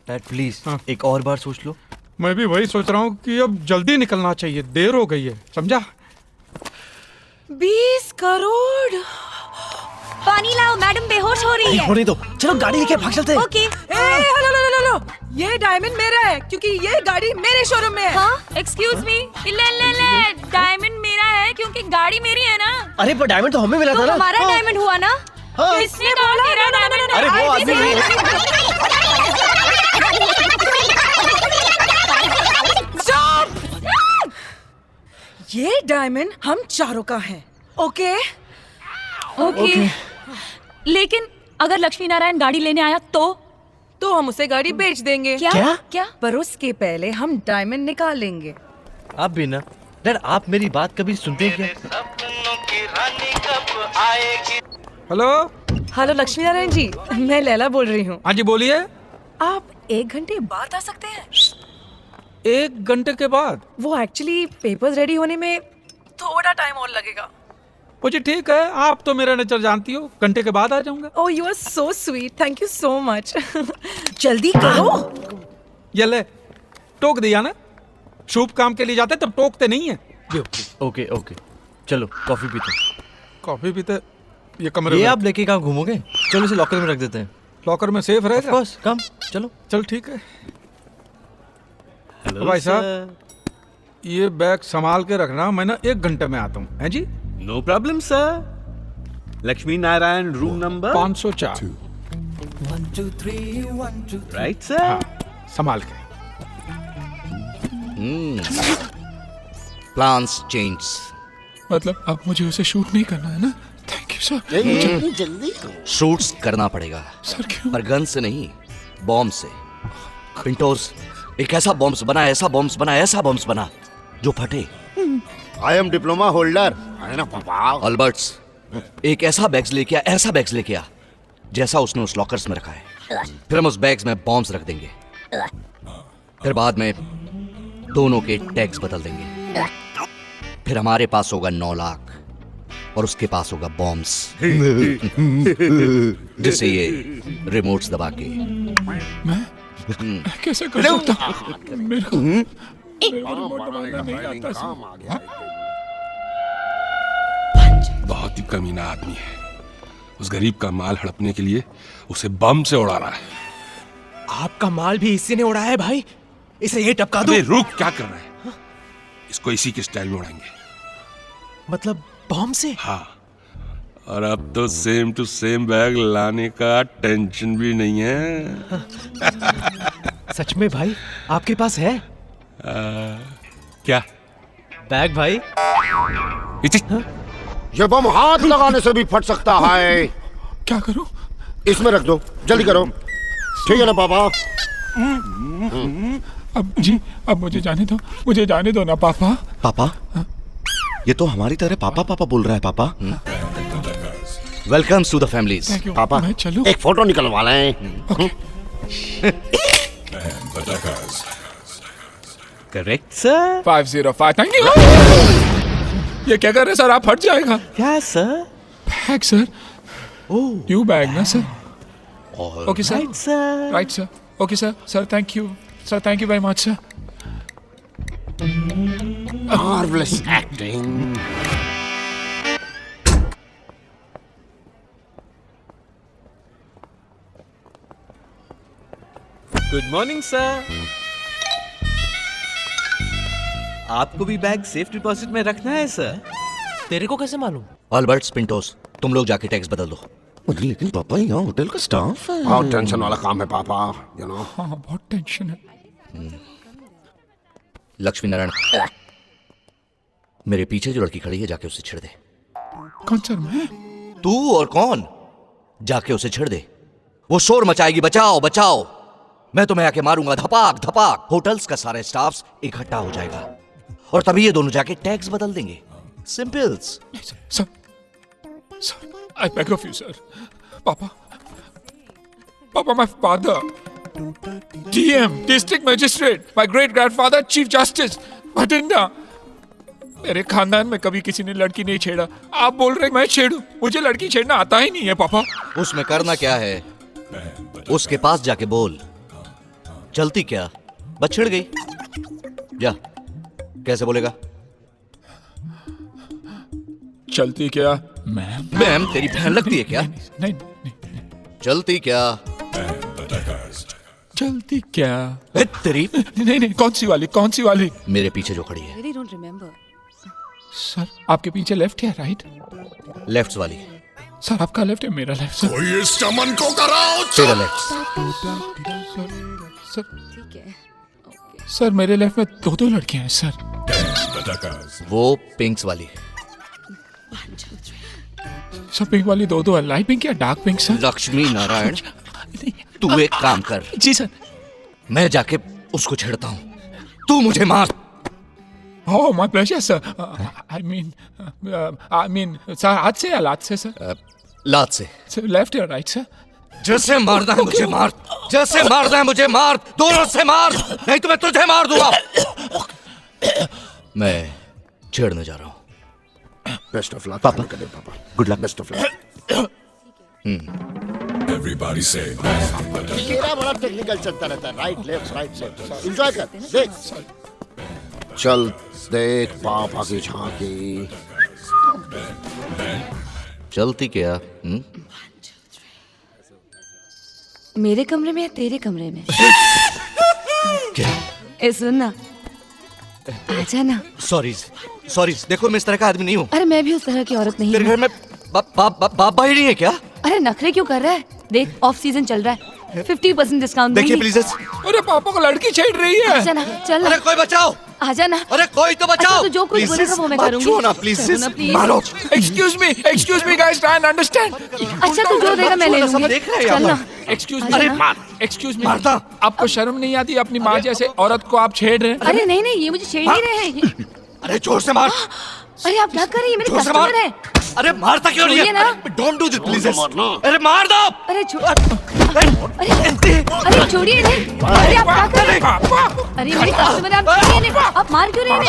Dad please हाँ। एक और बार सोच लो। मैं भी वही सोच रहा हूँ कि अब जल्दी निकलना चाहिए, देर हो गई है, समझा? 20 करोड़। पानी लाओ, मैडम बेहोश हो रही है। होने दो, चलो गाड़ी लेके भाग चलते हैं। ओके। हेलो, ये डायमंड मेरा है क्योंकि ये गाड़ी मेरे शोरूम में है। हाँ, एक्सक्यूज मी। ले, डायमंड मेरा है क्योंकि गाड़ी मेरी है ना। अरे पर डायमंड तो हमें मिला तो था ना। हमारा डायमंड हुआ ना। हाँ। किसने कहा तेरा डायमंड? अरे वो आदमी नहीं ये डायमंड हम चारों का है। ओके? ओके। लेकिन अगर लक्ष्मी नारायण गाड़ी लेने आया तो हम उसे गाड़ी बेच देंगे। क्या? पर उसके पहले हम डायमंड निकालेंगे। आप भी ना डैड, आप मेरी बात कभी सुनते हैं क्या? हेलो लक्ष्मी नारायण जी, मैं लैला बोल रही हूँ। हाँ जी बोलिए। आप 1 घंटे बाद आ सकते हैं? 1 घंटे के बाद? वो एक्चुअली पेपर्स रेडी होने में थोड़ा टाइम और लगेगा। मुझे ठीक है, आप तो मेरा नेचर जानती हो, घंटे के बाद आ जाऊंगा। Oh you are so sweet, thank you so much. जल्दी करो। ये ले, टोक दिया ना। शुभ काम के लिए जाते तब टोकते नहीं है। ओके ओके, चलो कॉफी पीते हैं। कॉफी पीते ये कमरे ये में आप लेके कहाँ घूमोगे? चलो इसे लॉकर में रख देते हैं। लॉकर में सेफ रहेगा। बस कम चलो। चल ठीक है। भाई साहब, ये बैग संभाल के रखना, मैं ना 1 घंटे में आता हूँ। हैं जी? No problem sir. Laxmi Narayan room number 504। Right sir. हाँ, संभाल के। Plans change. मतलब अब मुझे उसे शूट नहीं करना है ना? Thank you sir. जल्दी शूट्स करना पड़ेगा सर क्यों? पर गन से नहीं, बॉम्ब से। पिंटोस, एक ऐसा बॉम्ब्स बना, ऐसा बॉम्ब्स बना, ऐसा बॉम्ब्स बना जो फटे। आई एम डिप्लोमा होल्डर है ना पापा। अल्बर्ट्स, एक ऐसा बैग्स लेके आ, ऐसा बैग्स लेके आ जैसा उसने उस लॉकर्स में रखा है। फिर हम उस बैग्स में बॉम्ब्स रख देंगे। फिर बाद में दोनों के टैग्स बदल देंगे। फिर हमारे पास होगा 9 लाख और उसके पास होगा बॉम्ब्स, जिससे ये रिमोट्स दबा के। मैं कैसे कर सकता हूँ? मेरे को रिमोट दबाना नहीं आता सर। बहुत ही कमीना आदमी है। उस गरीब का माल हड़पने के लिए उसे बम से उड़ा रहा है। आपका माल भी इसी ने उड़ाया है भाई, इसे ये टपका दो। अबे रुक, क्या कर रहा है? इसको इसी के स्टाइल में उड़ाएंगे। मतलब बॉम्ब से? हाँ, और अब तो सेम टू सेम बैग लाने का टेंशन भी नहीं है। सच में भाई, आपके पास है? क्या बैग भाई? ये बम हाथ लगाने से भी फट सकता है। क्या करूं? इसमें रख दो, जल्दी करो। ठीक है ना पापा? अब जी, अब मुझे जाने दो ना पापा। पापा, ये तो हमारी तरह पापा पापा बोल रहा है पापा। Welcomes to the families. Thank you. पापा, मैं चलूं? एक फोटो निकलवा लें। Correct sir. 505, thank you. ये क्या कर रहे सर? आप हट जाएगा। क्या sir? Bag sir. New bag ना sir? Okay sir. Right sir. Right sir. Okay sir. Sir thank you sir, thank you very much sir. Marvelous acting. Good morning sir. आपको भी बैग सेफ डिपॉजिट में रखना है sir? तेरे को कैसे मालूम? अल्बर्ट्स, पिंटोस, तुम लोग जाके टैक्स बदल दो। लेकिन पापा यहाँ होटल का स्टाफ है। बहुत टेंशन वाला काम है पापा, यू नो। हाँ बहुत टेंशन है। लक्ष्मी नारायण, मेरे पीछे जो लड़की खड़ी है जाके उसे छेड़ दे। कौन सर? मैं? तू और कौन? जाके उसे छेड़ दे। वो शोर मचाएगी, बचाओ बचाओ। मैं तुम्हें आके मारूंगा, धपाक धपाक। होटल्स का सारे स्टाफ्स इकट्ठा हो जाएगा और तभी ये दोनों जाके टैक्स बदल देंगे। Symbols. Sir, I beg of you, sir. Papa, my father, DM, District Magistrate, my great-grandfather, Chief Justice, Bhatinda. मेरे खानदान में कभी किसी ने लड़की नहीं छेड़ा। आप बोल रहे मैं छेड़ू? मुझे लड़की छेड़ना आता ही नहीं है पापा। उसमें करना क्या है? उसके पास जाके बोल, चलती क्या? बस छिड़ गई। जा, कैसे बोलेगा? चलती क्या मैम? मैम तेरी बहन लगती है क्या? नहीं नहीं, चलती क्या? चलती क्या? तेरी नहीं नहीं, कौन सी वाली? मेरे पीछे जो खड़ी है। really don't remember. सर आपके पीछे लेफ्ट या राइट? लेफ्ट वाली। सर आपका लेफ्ट है, मेरा लेफ्ट। सर इस चमन को कराओ। तेरा लेफ्ट। सर ठीक है. सर मेरे लेफ्ट में दो लड़कियां हैं सर। वो पिंक्स वाली। सर पिंक वाली दो है, लाइट पिंक या dark pink sir? Laxmi Narayan, तू एक काम कर। जी सर। मैं जाके उसको छेड़ता हूँ, तू मुझे मार। Oh, my pleasure, sir. I mean, sir हाथ से या लात से सर? लात से। सर लेफ्ट या राइट सर? जैसे मारना है मुझे मार, जैसे मारना है मुझे मार, दोनों से मार, नहीं तो मैं तुझे मार दूंगा। मैं छेड़ने जा रहा हूँ। बेस्ट ऑफ लक पापा। पापा, good luck, best of luck. Everybody say तेरा बड़ा टेक्निकल चलता रहता है, राइट लेफ्ट एंजॉय कर, देख। चल देख पापा की झांकी। चलती क्या? मेरे कमरे में या तेरे कमरे में? क्या? ए सुन ना, आजा ना। सॉरी, देखो मैं इस तरह का आदमी नहीं हूँ। अरे मैं भी उस तरह की औरत नहीं तेरे हूँ। घर में बाबा ही नहीं है क्या? अरे नखरे क्यों कर रहा है? देख ऑफ सीजन चल रहा है, 50% डिस्काउंट देखिए दूंगी। प्लीज। अरे पापा को लड़की छेड़ रही है। आजा ना, चल अरे ना, कोई बचाओ, आजा ना। अरे कोई तो बचाओ। अच्छा, तू जो कुछ बोलेगा वो मैं करूंगी। छुओ ना प्लीज, चलो ना, please। मारो। Excuse me guys, try and understand. अच्छा तू जो देगा मैं ले सब लूंगी। देख रहे हैं चल यहाँ ना। Excuse me. अरे Excuse me. मारता। आपको शर्म नहीं आती? अपनी माँ जैसे औरत को आप छेड़ रहे हैं। अरे नहीं नहीं, ये मुझे छेड़ नहीं रहे हैं। अरे जोर से मार। अरे आप क्या कर रही है? मेरे जोर से मार। कस्टमर है। अरे मारता क्यों नहीं छोड़िए ना। है? Don't do this please. अरे मार दो। अरे अरे छोड़िए इन्हें। अरे आप क्या कर रहे हैं? अरे मेरे कस्टमर है, आप छोड़िए इन्हें। आप मार क्यों रहे हैं?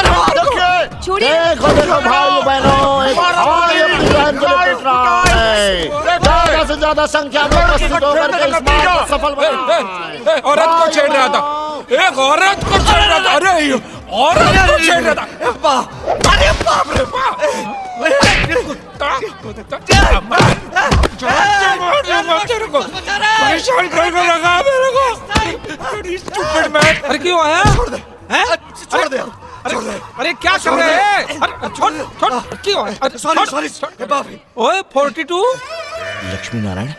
छोड़िए। देखो भाई बहनों, एक भाई अपनी बहन को पीट रहा है। ज्यादा से ज्यादा संख्या में उपस्थित होकर के इस बात को सफल बनाएं। औरत को छेड़ रहा था, एक औरत को छेड़ रहा था। अरे औरत को छेड़ रहा था। अरे बाप रे बाप। परेशान करके रखा मेरे को। Stupid man। अरे क्यों आया? छोड़ दे। अरे क्या कर रहे हैं? अरे छोड़ क्यों आया? सॉरी बाप रे। ओए 42 लक्ष्मी नारायण,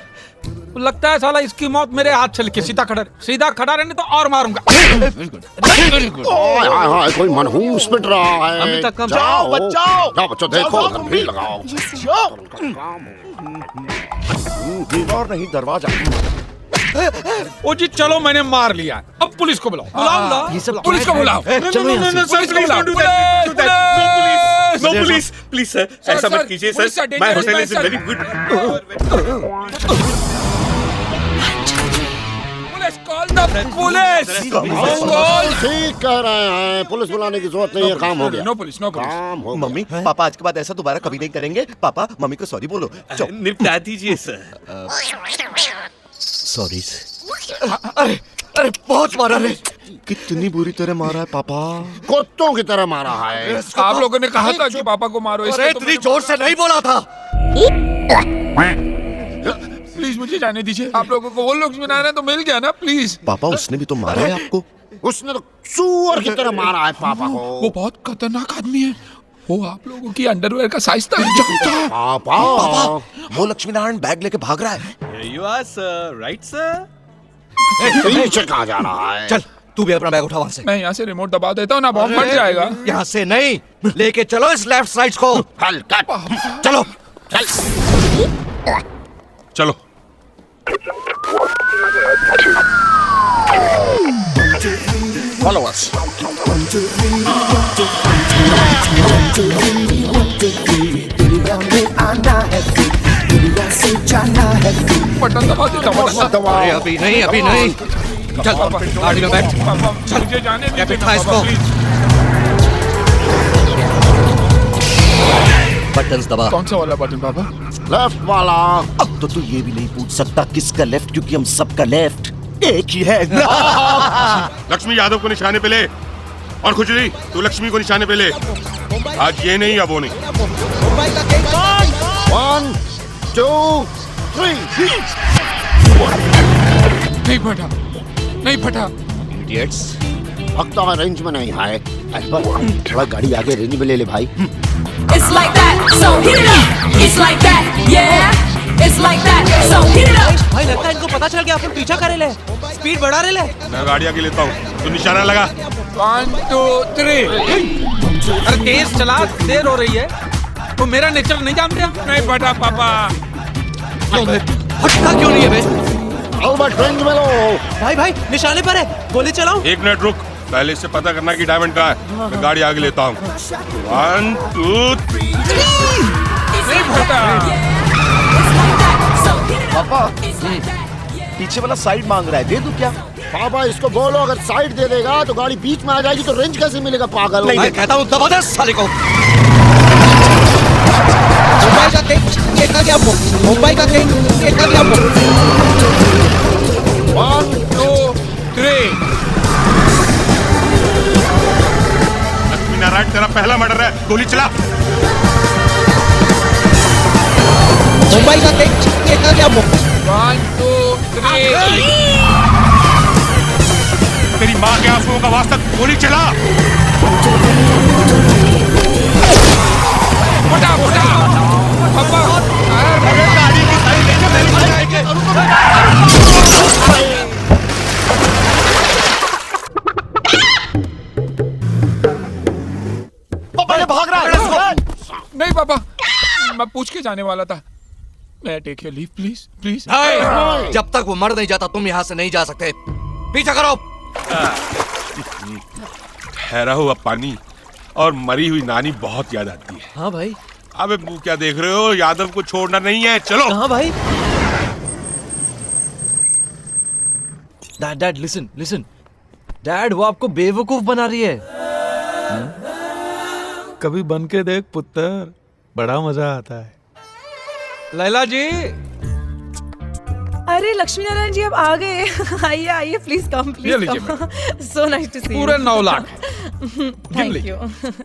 लगता है साला इसकी मौत मेरे हाथ से लिखी। सीधा खड़ा रहने तो और मारूंगा। हाय कोई मनहूस पिट रहा है। अभी तक कम। जाओ बच्चों, देखो उधर भीड़ लगाओ। दीवार नहीं दरवाजा। ओ जी चलो, मैंने मार लिया। अब पुलिस को बुलाओ। ये सब पुलिस को बुलाओ। चलो यहाँ से। पुलिस को बुलाओ। नो प्लीज प्लीज सर, ऐसा मत कीजिए sir. My hotel is very good. Police call the police. ठीक कह रहे हैं, पुलिस बुलाने की जरूरत नहीं है, काम हो गया। No police. काम हो गया। मम्मी पापा आज के बाद ऐसा दोबारा कभी नहीं करेंगे। पापा मम्मी को सॉरी बोलो। निपटा दीजिए सर। सॉरी। अरे बहुत मारा रे। कितनी बुरी तरह मारा है पापा। कुत्तों की तरह मारा है। आप लोगों ने कहा था कि पापा को मारो। अरे इतनी जोर से नहीं बोला था। प्लीज मुझे जाने दीजिए। आप लोगों को वो लोग सुना रहे हैं तो मिल गया ना प्लीज। पापा उसने भी तो मारा है आपको। उसने तो सूअर की तरह मारा है पापा को। वो बहुत खतरनाक आदमी है। वो आप लोगों की अंडरवेयर का साइज तक जानता है। पापा वो लक्ष्मी नारायण बैग लेके भाग रहा है। Here you are sir, right sir? पीछे कहाँ जा रहा है? चल तू भी अपना बैग उठा वहाँ से। मैं यहाँ से रिमोट दबा देता हूँ ना, बॉम्ब फट जाएगा। यहाँ से नहीं, लेके चलो इस लेफ्ट साइड को। चलो चलो। Follow us. बटन दबा देता हूँ। अरे अभी नहीं। चल गाड़ी में बैठ। चल मुझे जाने दीजिए। बिठा इसको। बटन्स दबा। कौन सा वाला बटन पापा? लेफ्ट वाला। अब तो तू ये भी नहीं पूछ सकता किसका लेफ्ट, क्योंकि हम सबका लेफ्ट एक ही है। लक्ष्मी यादव को निशाने पे ले, और खुजली तू लक्ष्मी को निशाने पे ले। आज ये नहीं, अब वो नहीं। 1 2 3। नहीं फटा, नहीं फटा। इडियट्स। भक्ता रेंज में नहीं है। अकबर थोड़ा गाड़ी आगे रेंज में ले ले भाई। It's like that, so hit it up. It's like that, yeah. It's like that, so hit it up. भाई लगता है इनको पता चल गया, अपन पीछा करे ले, स्पीड बढ़ा रहे ले। मैं गाड़ी आगे लेता हूँ, तू निशाना लगा। 1 2 3। अरे तेज चला, देर हो रही है। तो मेरा नेचर नहीं जानते आप? नहीं फटा पापा। फटता क्यों नहीं है बे? अल्बर्ट रेंज में लो। भाई निशाने पर है, गोली चलाऊं? 1 मिनट रुक, पहले इससे पता करना कि डायमंड कहाँ है। मैं गाड़ी आगे लेता हूँ। 1 2 3। नहीं फटा। पापा पीछे वाला साइड मांग रहा है, दे दूं क्या? पापा इसको बोलो अगर साइड दे देगा तो गाड़ी बीच में आ जाएगी तो रेंज कैसे मिलेगा पागल। नहीं, मैं कहता हूँ दबा दे साले को। मुंबई का केक देखा क्या आपको? मुंबई का केक देखा क्या आपको? 1 2 3। लक्ष्मी नारायण तेरा पहला मर्डर है, गोली चला। मुंबई का केक देखा क्या आपको? 1 2 3। तेरी माँ के आंसुओं का वास्ता, गोली चला। फटा फटा पापा। अरे गाड़ी की साइड लेके मेरी जाएंगे। पापा ये भाग रहा है। नहीं पापा, मैं पूछ के जाने वाला था। मैं take your leave please please. जब तक वो मर नहीं जाता तुम यहाँ से नहीं जा सकते। पीछा करो। ठहरा हुआ पानी और मरी हुई नानी बहुत याद आती है। हाँ भाई। अबे मुंह क्या देख रहे हो? यादव को छोड़ना नहीं है, चलो। कहाँ भाई? Dad listen. डैड वो आपको बेवकूफ बना रही है। कभी बन के देख पुत्र, बड़ा मजा आता है। लैला जी। अरे लक्ष्मी नारायण जी आप आ गए। आइए आइए प्लीज कम ये प्लीज लीजिए कम। सो नाइस टू सी पूरे 9 लाख। Thank you.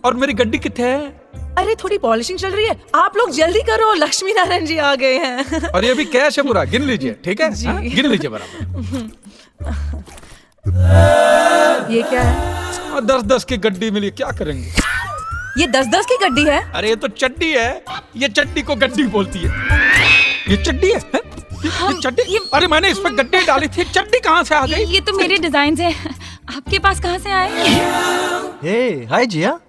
और मेरी गड्डी कितने है? अरे थोड़ी पॉलिशिंग चल रही है, आप लोग जल्दी करो, लक्ष्मी नारायण जी आ गए हैं। और ये भी कैश है पूरा, गिन लीजिए, ठीक है? जी। हाँ? गिन लीजिए बराबर। ये क्या है? 10-10 की गड्डी मिली, क्या करेंगे? ये 10-10 की गड्डी है? अरे ये तो चड्डी है, ये चड्डी को गड्डी बोलती है। ये चड्डी है? ये चड्डी? अरे मैंने इस पर गड्डी डाली थी, चड्डी कहाँ से आ गई? ये तो मेरे डिजाइन है, आपके पास कहाँ से आए? हे हाय जिया।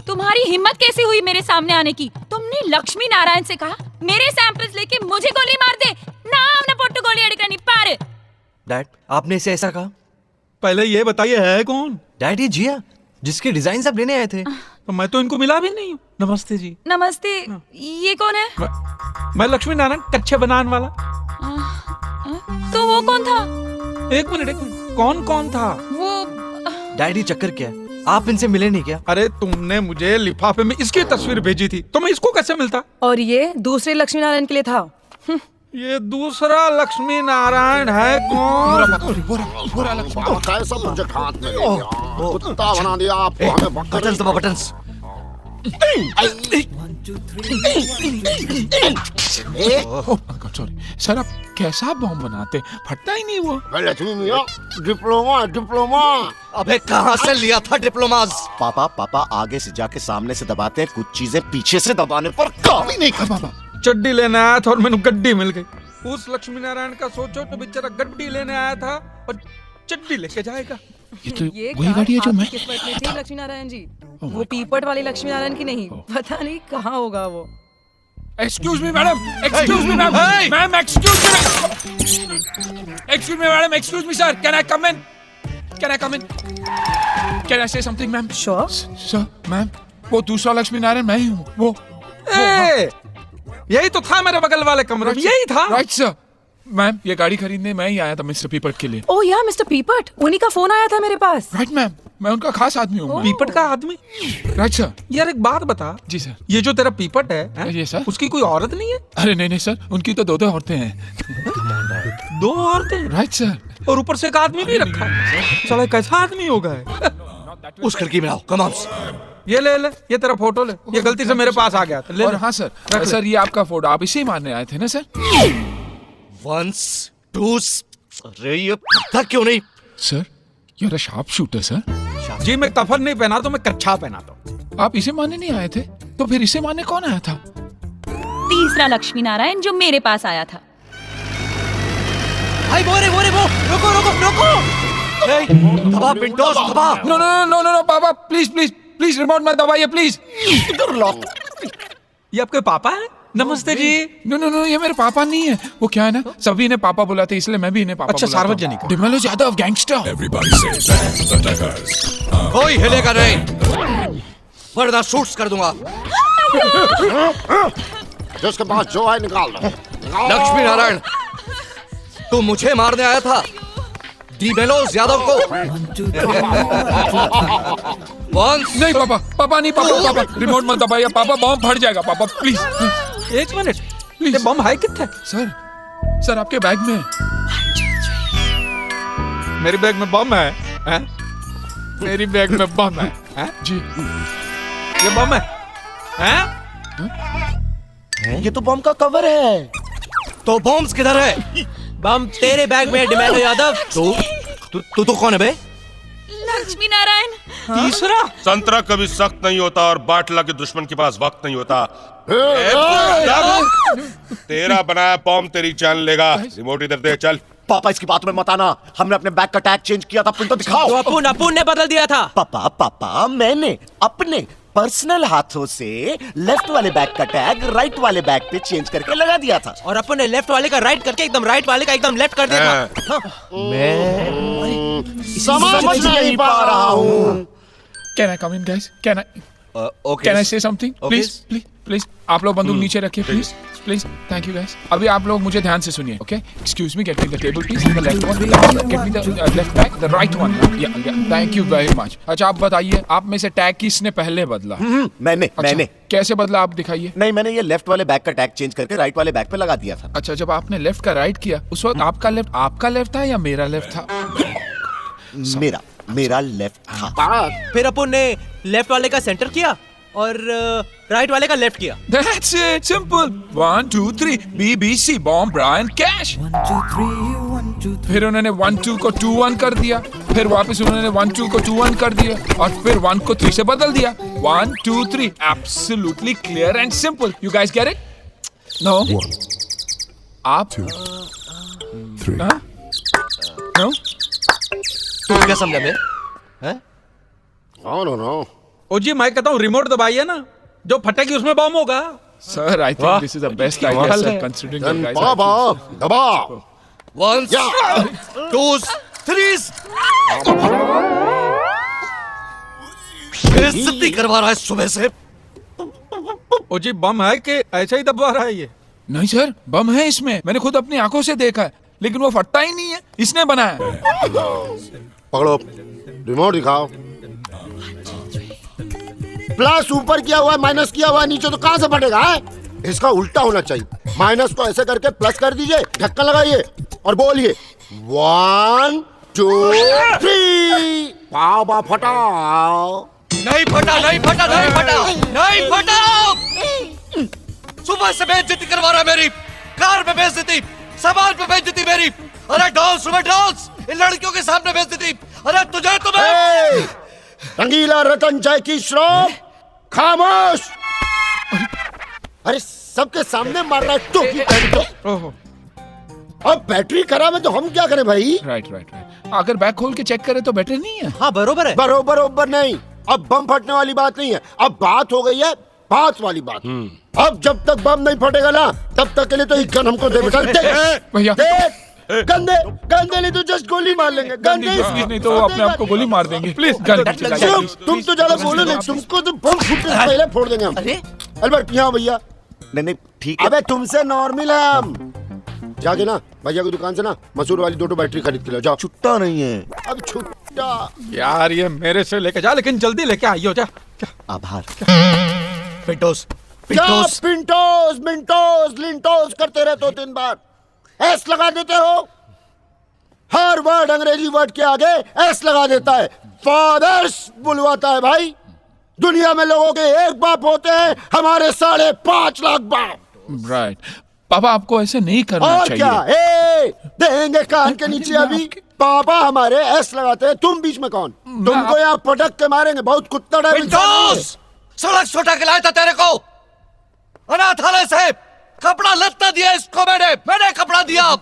तुम्हारी हिम्मत कैसी हुई मेरे सामने आने की? तुमने लक्ष्मी नारायण से कहा मेरे सैंपल्स लेके मुझे गोली मार दे ना, हमने पोट्टू गोली अड़कनी पार। डैड आपने इसे ऐसा कहा? पहले ये बताइए है कौन? डैड ये जिया जिसके डिजाइन आप लेने आए थे। तो मैं तो इनको मिला भी नहीं हूँ। नमस्ते जी। नमस्ते। ये कौन है? मैं लक्ष्मी नारायण, कच्चे बनान वाला। तो वो कौन था? एक मिनट, कौन था वो? डैडी चक्कर क्या है, आप इनसे मिले नहीं क्या? अरे तुमने मुझे लिफाफे में इसकी तस्वीर भेजी थी, तो मैं इसको कैसे मिलता? और ये दूसरे लक्ष्मी नारायण के लिए था। ये दूसरा लक्ष्मी नारायण है कौन? पूरा लक्ष्मी। कैसा प्रोजेक्ट हाथ में ले लिया, कुत्ता बना दिया आपको। हमें बटन्स दबा, बटन्स। सॉरी सर, आप कैसा बॉम्ब बनाते? फटता ही नहीं वो। लक्ष्मी मियाँ, डिप्लोमा। अबे कहाँ से लिया था डिप्लोमास? पापा आगे से जाके सामने से दबाते हैं, कुछ चीजें पीछे से दबाने पर काम ही नहीं करती। चड्डी लेने आया था और मैंने गड्डी मिल गई। उस लक्ष्मी नारायण का सोचो तो बेचारा गड्डी लेने आया था और चड्डी लेके जाएगा। ये तो ये वही गाड़ी है जो मैं। किस्मत में थी लक्ष्मी नारायण जी, वो पीपट वाली लक्ष्मी नारायण की नहीं। पता नहीं कहाँ होगा वो। Excuse me madam, excuse me ma'am, ma'am excuse me madam, excuse me sir, can I come in? Can I से something ma'am? Sure sir. Ma'am वो दूसरा लक्ष्मी नारायण मैं ही हूँ। वो यही तो था मेरे बगल वाले कमरे में, यही था। Right sir. मैम ये गाड़ी खरीदने मैं ही आया था मिस्टर पीपट के लिए। ओह या मिस्टर पीपट, उन्हीं का फोन आया था मेरे पास। राइट मैम, मैं उनका खास आदमी हूँ। पीपट का आदमी? Right sir. यार एक बात बता। जी सर। ये जो तेरा पीपट है, ये सर, उसकी कोई औरत नहीं है? अरे नहीं सर, उनकी तो 2 औरतें हैं। दो औरतें राइट सर। और ऊपर से एक आदमी भी रखा है। साला कैसा आदमी होगा है? उस खिड़की में आओ, कम ऑन। ये ले ये तेरा फोटो ले, ये गलती से मेरे पास आ गया था। ले और ले। हाँ सर, सर ये आपका फोटो, आप इसे ही मारने आए थे ना सर? वंस टू, अरे ये पता क्यों नहीं? Sir you are a sharp shooter sir. जी मैं कफन नहीं पहना तो मैं कच्छा पहनाता हूँ। आप इसे मारने नहीं आए थे तो फिर इसे मारने कौन आया था? तीसरा लक्ष्मी नारायण जो मेरे पास आया था। भाई वो रुको रुको रुको। दबा पिंटोस, दबा। No no no no no पापा, प्लीज प्लीज प्लीज रिमोट मत दबाइए प्लीज। इधर लॉक। ये आपके पापा है? नमस्ते जी। नो नो नो, ये मेरे पापा नहीं है। वो क्या है ना, सभी इन्हें पापा बुलाते इसलिए मैं भी इन्हें पापा अच्छा, बुलाता हूँ। सार्वजनिक। डिमेलो यादव गैंगस्टर। कोई हिलेगा नहीं, वरना शूट्स कर दूंगा। जिसके पास जो है निकाल दो। लक्ष्मी नारायण, तू मुझे मारने आया था, डीमेलोस यादव को। वंस। नहीं पापा, पापा नहीं, पापा पापा रिमोट मत दबाइए पापा, बॉम्ब फट जाएगा पापा प्लीज। एक मिनट, प्लीज। ये बम है कितने? सर सर आपके बैग में है। मेरी बैग में बम है? हैं? मेरी बैग में बम है? हैं? जी। ये बम है? हैं? ये तो बम का कवर है। तो बॉम्ब्स किधर है? बम तेरे बैग में है डिमेलो यादव। तू तो कौन है बे? लक्ष्मी नारायण। तीसरा? संतरा कभी सख्त नहीं होता और बाटला के दुश्मन के पास वक्त नहीं होता। तेरा बनाया बॉम्ब तेरी जान लेगा। रिमोट इधर दे, चल। पापा इसकी बात में मत आना। हमने अपने बैग का टैग चेंज किया था। पिंटो दिखाओ। तो अपुन ने बदल दिया था। पापा मैंने अपने पर्सनल हाथों से लेफ्ट वाले बैग का टैग राइट वाले बैग पे चेंज करके लगा दिया था। और अपन ने लेफ्ट वाले का राइट करके एकदम राइट वाले का एकदम लेफ्ट कर दिया था। मैं समझ नहीं पा रहा हूँ। Can I come in guys? Can Okay. I say something? Please, please, please. आप लोग बंदूक नीचे रखिए, please, please. Thank you guys. अभी आप लोग मुझे ध्यान से सुनिए, okay? Excuse me, get me the table, please. The left one, get me the left back, the right one. Yeah. Thank you very much. अच्छा आप बताइए, आप में से टैग किसने पहले बदला? मैंने कैसे बदला आप दिखाइए? नहीं, मैंने ये लेफ्ट वाले बैग का टैग चेंज करके राइट वाले बैग पे लगा दिया था। अच्छा, जब आपने लेफ्ट का राइट किया उस वक्त आपका लेफ्ट था या मेरा लेफ्ट था? मेरा लेफ्ट था। फिर अपन ने लेफ्ट वाले का सेंटर किया और राइट वाले का लेफ्ट किया। That's it, simple. 1 2 3 BBC bomb Brian Cash. 1 2 3 फिर उन्होंने 1 2 को 2 1 कर दिया, फिर वापस उन्होंने 1 2 को 2 1 कर दिया और फिर 1 को 3 से बदल दिया। 1 2 3 absolutely clear and simple. You guys get it? No. 1 आप 2 3 No. तू क्या समझा बे? हैं? No. ओ जी मैं कहता हूँ रिमोट दबाइए ना, जो फटेगी उसमें बम होगा। Sir, I think this is the best idea, sir, considering you guys are... दबाओ। 1 2 3 बेइज्जती करवा रहा है सुबह से। ओ जी बम है कि ऐसे ही दबवा रहा है ये? नहीं सर, बम है इसमें, मैंने खुद अपनी आंखों से देखा है, लेकिन वो फटता ही नहीं है, इसने बनाया। पकड़ो, रिमोट दिखाओ। प्लस ऊपर किया हुआ है, माइनस किया हुआ है नीचे, तो कहां से फटेगा है? इसका उल्टा होना चाहिए। माइनस को ऐसे करके प्लस कर दीजिए, ढक्कन लगाइए और बोलिए 1 2 3 पाव फटाओ। नहीं फटा। सुबह से बेइज्जती करवा रहा है मेरी, कार पे बेइज्जती, सामान पे बेइज्जती मेरी। अरे डांस सुबह डांस, इन लड़कियों के सामने बेइज्जती। अरे तुझे तुम्हें रंगीला रतन जय की श्रॉफ, खामोश। अरे सबके सामने मार रहा है टोपी पहन के। अब बैटरी खराब है तो हम क्या करें भाई? राइट। अगर बैग खोल के चेक करें तो बैटरी नहीं है। हाँ बरोबर है। बरोबर नहीं, अब बम फटने वाली बात नहीं है, अब बात हो गई है बात वाली बात। अब जब तक बम नहीं फटेगा ना, तब तक के लिए तो एक गन हमको दे बेटा। भैया गंदे नहीं तो जस्ट गोली मार लेंगे। गंदे नहीं तो वो अपने आप को गोली मार देंगे। प्लीज गन तुम तो ज्यादा बोलो नहीं, तुमको तो बम फूटने से पहले फोड़ देंगे हम। अल्बर्ट यहाँ भैया। नहीं ठीक है। अबे तुमसे नॉर्मल है हम। जाके ना भैया की दुकान से ना मसूर वाली 2 बैटरी खरीद के लो, जाओ। छुट्टा नहीं है अब छुट्टा। यार ये मेरे से लेके जा, लेकिन जल्दी लेके आइयो। जा आभार। पिंटोस मिंटोस करते रहे 2-3 बार। एस लगा देते हो। हर वर्ड अंग्रेजी वर्ड के आगे एस लगा देता है, फादर्स बुलवाता है। भाई दुनिया में लोगों के एक बाप होते हैं, हमारे 5.5 लाख बाप। राइट पापा, आपको ऐसे नहीं करना और चाहिए। क्या देंगे कान के नीचे अभी। पापा हमारे एस लगाते हैं, तुम बीच में कौन? तुमको यहाँ पटक के मारेंगे, बहुत कुत्ता डर। सड़क छोटा के लाया था तेरे को अनाथालय से, कपड़ा लत्ता दिया इसको, मैंने कपड़ा दिया।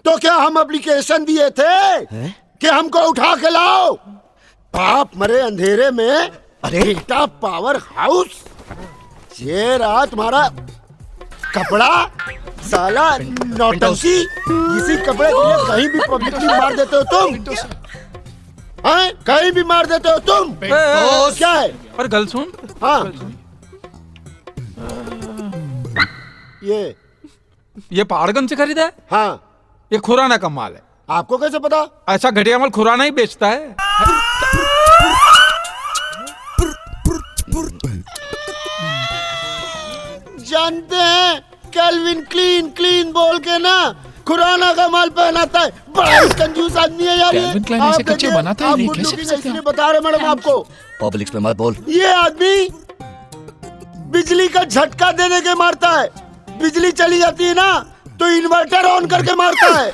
तो क्या हम एप्लीकेशन दिए थे कि हमको उठा के लाओ? बाप मरे अंधेरे में, बेटा पावर हाउस। ये रहा तुम्हारा कपड़ा, साला नौटंकी। इसी कपड़े के लिए कहीं भी पब्लिकली मार देते हो तुम, हैं? कहीं भी मार देते हो तुम। क्या है? पर गल सुन। हाँ ये पहाड़गंज से खरीदा है। हाँ ये खुराना का माल है। आपको कैसे पता? ऐसा घटिया माल खुराना ही बेचता है। जानते हैं कैल्विन क्लीन क्लीन बोल के ना खुराना का माल पहनाता है। बड़ा ही कंजूस आदमी है यार। कैल्विन क्लाइन ऐसे कच्चे बनाता है, नहीं कैसे कर सकते इसलिए बता रहे मैडम आपको। पब्लिक में मत बोल। ये आदमी बिजली का झटका देने के मारता है। बिजली चली जाती है ना तो इन्वर्टर ऑन करके मारता है।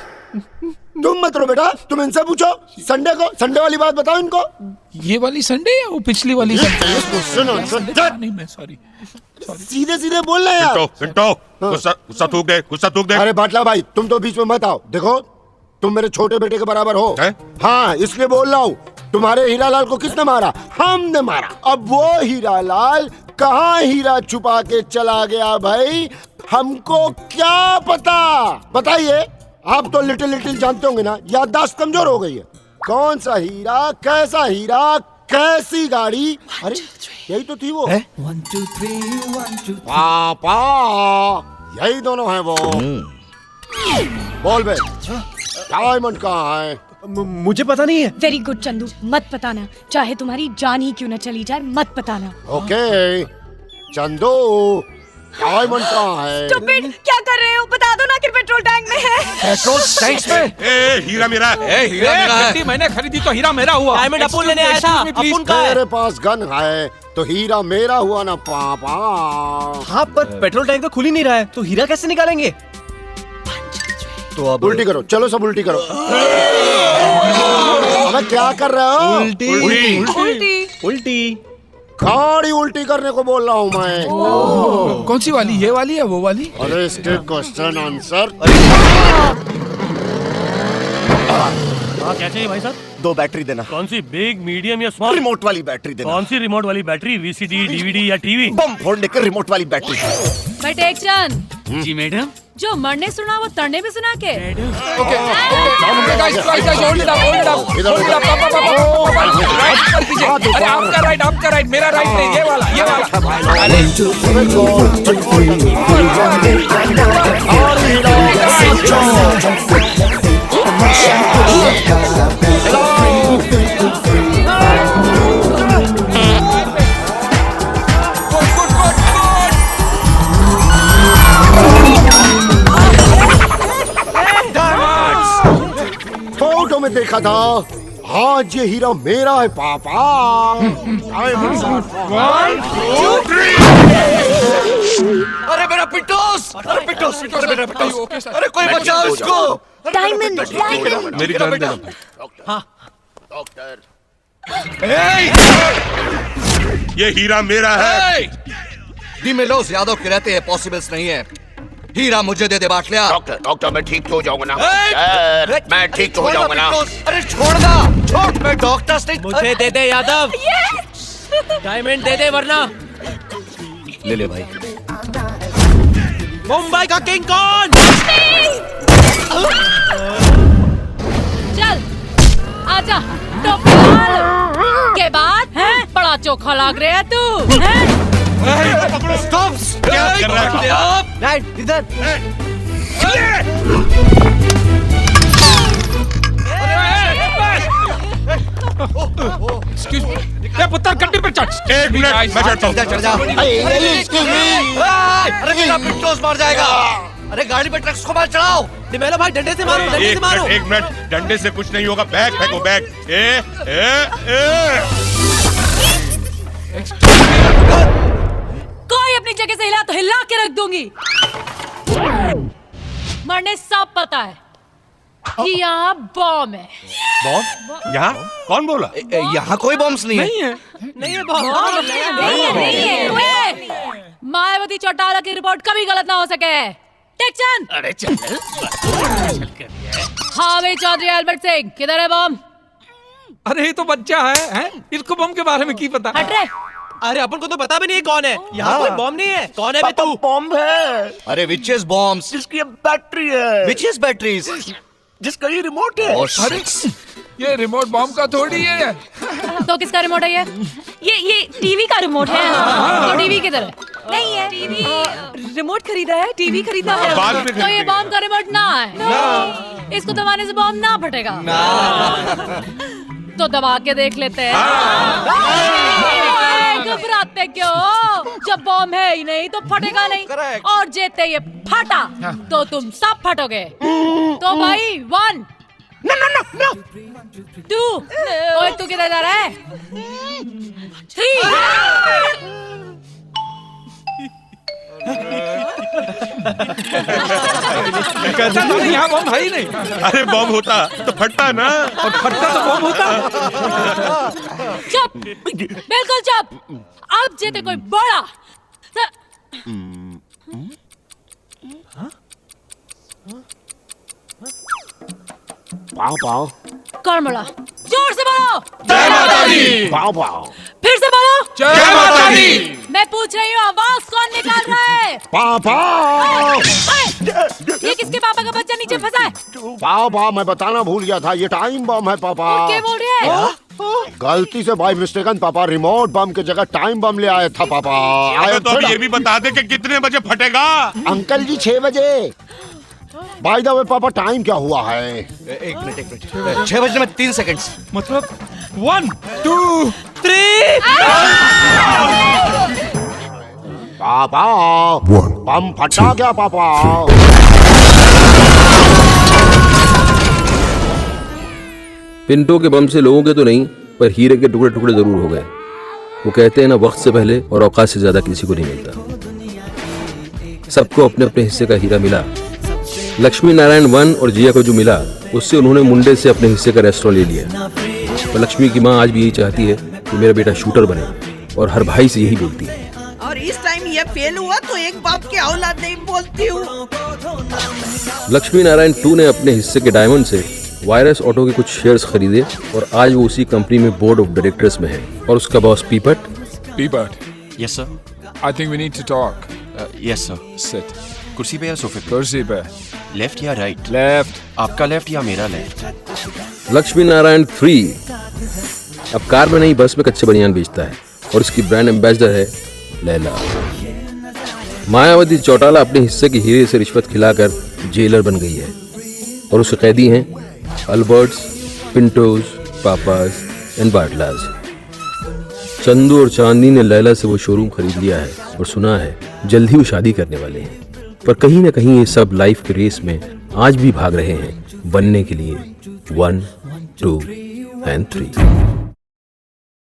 तुम मत रो बेटा, तुम इनसे पूछो। संडे वाली बात बताओ इनको। ये वाली संडे या वो पिछली वाली संडे? नहीं मैं सॉरी सीधे सीधे बोल रहे हैं यार। पिंटो, गुस्सा थूक दे। अरे बाटला भाई तुम तो बीच में मत आओ। देखो तुम मेरे छोटे बेटे के बराबर हो। हाँ इसलिए बोल रहा हूँ। तुम्हारे हीरालाल को किसने मारा? हमने मारा। अब वो हीरालाल कहाँ हीरा छुपा के चला गया भाई, हमको क्या पता? बताइए। आप तो लिटिल जानते होंगे ना, याददाश्त कमजोर हो गई है। कौन सा हीरा, कैसा हीरा, कैसी गाड़ी? अरे यही तो थी वो। 1 2 3 1 2 पापा यही दोनों हैं वो। बोल बे डायमंड कहाँ है? मुझे पता नहीं है। वेरी गुड चंदू, मत बताना। चाहे तुम्हारी जान ही क्यों न चली जाए, मत बताना। ओके चंदू, डायमंड कहाँ है? स्टूपिड, क्या कर रहे हो? बता दो ना कि पेट्रोल टैंक में है। पेट्रोल टैंक में? हीरा मेरा है। हीरा मेरा है। मैंने खरीदी तो हीरा मेरा हुआ। डायमंड अपुन लेने आया था। अपुन का है। मेरे पास गन है तो हीरा मेरा हुआ ना पापा। हाँ पर पेट्रोल टैंक तो खुल ही नहीं रहा है, तो हीरा कैसे निकालेंगे? तो अब उल्टी करो, चलो सब उल्टी करो। अबे क्या कर रहे हो? उल्टी गाड़ी उल्टी करने को बोल रहा हूँ मैं। कौन सी वाली, ये वाली या वो वाली? अरे इसके क्वेश्चन आंसर। हाँ क्या चाहिए भाई साहब? 2 बैटरी देना। कौन सी, बिग मीडियम या स्मॉल? रिमोट वाली बैटरी देना। कौन सी रिमोट वाली बैटरी? वीसीडी, डीवीडी या टीवी? बम फोड़ने के रिमोट वाली बैटरी। बट एक चंद, जी मैडम। जो मरने सुना वो तड़ने भी सुना के। ओके गाइस होल्ड अप अरे आपका राइट मेरा राइट नहीं, ये वाला। अरे फोटो में देखा था। आज ये हीरा मेरा है पापा। अरे मेरा पिंटोस, अरे पिंटोस, अरे मेरा पिंटोस, अरे कोई बचाओ इसको। डायमंड मेरी गन देना। हाँ डॉक्टर, ये हीरा मेरा है। डीमेलोस यादव के रहते हैं पॉसिबल्स नहीं है। हीरा मुझे दे बाटलिया। डॉक्टर मैं ठीक हो जाऊंगा ना। मैं ठीक हो छोड़ जाऊंगा ना। अरे छोड़ना, छोड़। मैं डॉक्टर से मुझे दे दे यादव। डायमंड दे दे वरना। ले ले भाई। मुंबई का किंग कौन? चल आजा टोपी डाल के बाद है बड़ा चोखा लग रहा है तू हैं? स्टॉप! क्या कर रहे हैं आप? राइट इधर। एक्सक्यूज मी, ये पुत्र गड्डी पे चढ़। एक मिनट मैं चढ़ता हूँ। चढ़ जा। अरे मेरा पिंटोस मर जाएगा। अरे गाड़ी पे ट्रक्स को मार चढ़ाओ। डिमेलो भाई डंडे से मारो, डंडे से मारो। एक मिनट, डंडे से कुछ नहीं होगा, बैग फेंको, बैग। कोई अपनी जगह से हिला तो हिला के रख दूंगी। मरने सब पता है कि यहाँ बॉम्ब है। बॉम्ब? यहाँ? कौन बोला? यहाँ कोई बॉम्ब्स नहीं है। नहीं है बॉम्ब। नहीं है। मायावती चौटाला की रिपोर्ट कभी गलत ना हो सके। टेक्शन। अरे चल। हाँ भाई चौधरी अल्बर्ट सिंह, किधर है बॉम्ब? अरे ये तो बच्चा है? इसको बम के बारे में की पता? हट रे। अरे अपन को तो पता भी नहीं कौन है। यहाँ कोई बॉम्ब नहीं है। कौन है बे तू? बॉम्ब है। अरे विच इज बॉम्ब्स? जिसकी बैटरी है। Which is batteries? जिसका ये रिमोट है। अरे ये रिमोट बॉम्ब का थोड़ी है। तो किसका रिमोट है ये टीवी का रिमोट है। तो टीवी किधर है? नहीं है टीवी। रिमोट खरीदा है, टीवी खरीदा है। बाद में तो ये बॉम्ब का रिमोट ना है। इसको दबाने से बॉम्ब ना फटेगा। तो दबा के देख लेते हैं। घबराते क्यों? जब बॉम्ब है ही नहीं तो फटेगा नहीं। और जेते ये फटा तो तुम सब फटोगे। तो भाई 1 2 ओए तू किधर जा रहा है? 3 कहता था यहाँ बम है ही नहीं। अरे बॉम्ब होता तो फटता ना, और फटता तो बम होता। चुप, बिल्कुल चुप। अब जेते कोई बड़ा पाँव पाँव कौन बड़ा? जोर से बोलो। जय माता दी। पाँव पाँव फिर से बोलो। जय माता दी। मैं पूछ रही हूँ आवाज कौन निकाल रहा है? पाँव पाँव ये किसके पापा का बच्चा नीचे फंसा है? पाँव पाँव मैं बताना भूल गया था, ये टाइम बम है पापा। क्या बोल रहे हैं? गलती से बाय मिस्टेकन पापा रिमोट बम की जगह टाइम बम ले आया था पापा। तो अब ये भी बता दे कि कितने बजे फटेगा? अंकल जी 6 बजे। बाय द वे पापा टाइम क्या हुआ है? एक मिनट 6 बजने में 3 सेकंड्स। मतलब 1 2 3 पापा बम फटा क्या पापा? पिंटो के बम से लोगों के तो नहीं, पर हीरे के टुकड़े टुकड़े जरूर हो गए। वो कहते हैं ना, वक्त से पहले और औकात से ज्यादा किसी को नहीं मिलता। सबको अपने अपने हिस्से का हीरा मिला। लक्ष्मी नारायण 1 और जिया को जो मिला, उससे उन्होंने मुंडे से अपने हिस्से का रेस्टोरेंट ले लिया। और लक्ष्मी की माँ आज भी यही चाहती है कि मेरा बेटा शूटर बने, और हर भाई से यही बोलती है। और इस टाइम ये फेल हुआ तो एक बाप की औलाद नहीं बोलती हूँ। लक्ष्मी नारायण 2 ने अपने हिस्से के डायमंड से वायरस ऑटो के कुछ शेयर्स खरीदे, और आज वो उसी कंपनी में बोर्ड ऑफ डायरेक्टर्स में है। और उसका boss Peepat. Yes sir. I think we need to talk. Yes sir. Sit. कुर्सी पे या सोफे पे? कुर्सी पे। लेफ्ट या राइट? लेफ्ट। आपका लेफ्ट या मेरा लेफ्ट? लक्ष्मी नारायण 3 अब कार में नहीं, बस में कच्चे बनियान बेचता है, और इसकी ब्रांड एम्बेसडर है लैला। मायावती चौटाला अपने हिस्से के हीरे से रिश्वत खिलाकर जेलर बन गई है, और उसके कैदी हैं अल्बर्ट्स, पिंटोज, पापाज एंड बाटलाज। चंदू और चांदनी ने लैला से वो शोरूम खरीद लिया है, और सुना है जल्द ही वो शादी करने वाले हैं। पर कहीं ना कहीं ये सब लाइफ के रेस में आज भी भाग रहे हैं बनने के लिए 1 2 and 3।